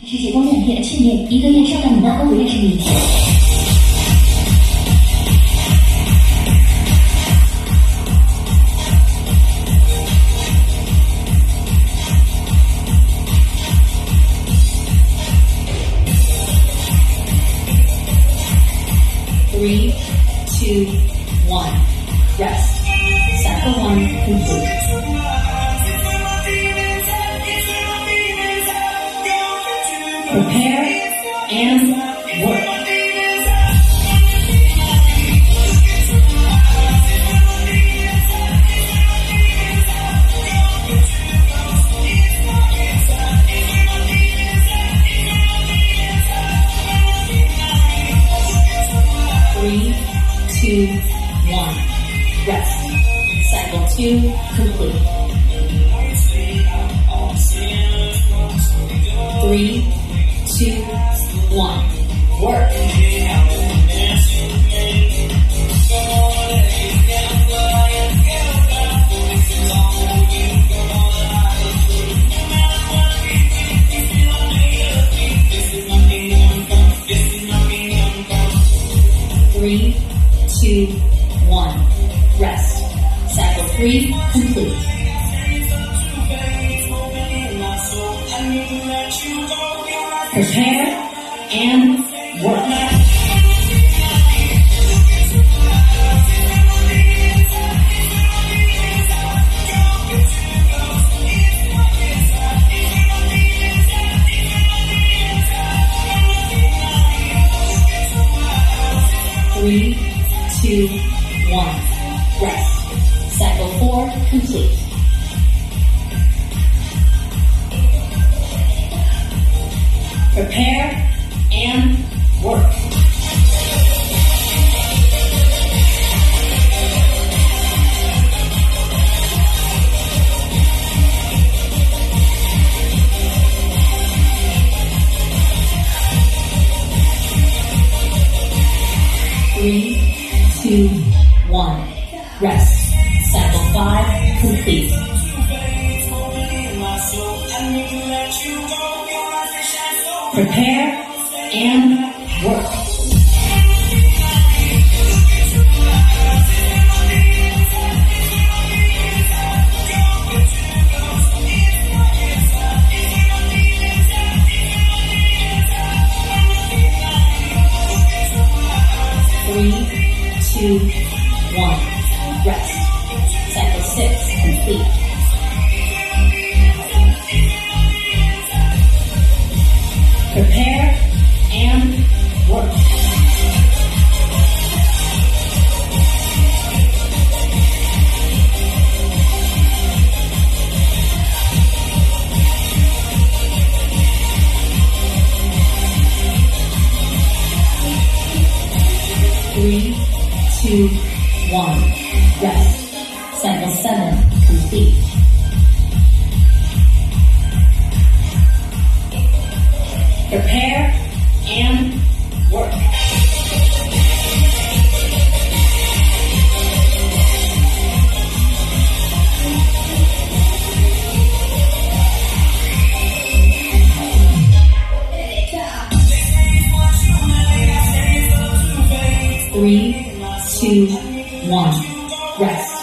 世界光亮夜的训练，一个月上半年的都不认识你。3, 2, 1. Rest. Cycle 1 complete. Prepare and work. Three, two, one. Rest. Cycle 2 complete. 3, 2, 1. Work. Three, two, one. Rest. Cycle 3 complete. Prepare and work. Three, two, one. Rest. Cycle 4 complete. Prepare and work. Three, two, one. Rest. Cycle 5 complete. Prepare and work. Three, two, one. Rest. Cycle 6 complete. Prepare and work. Three, two, one. Rest. Cycle 7 complete. Prepare and work. Three, two, one. Rest.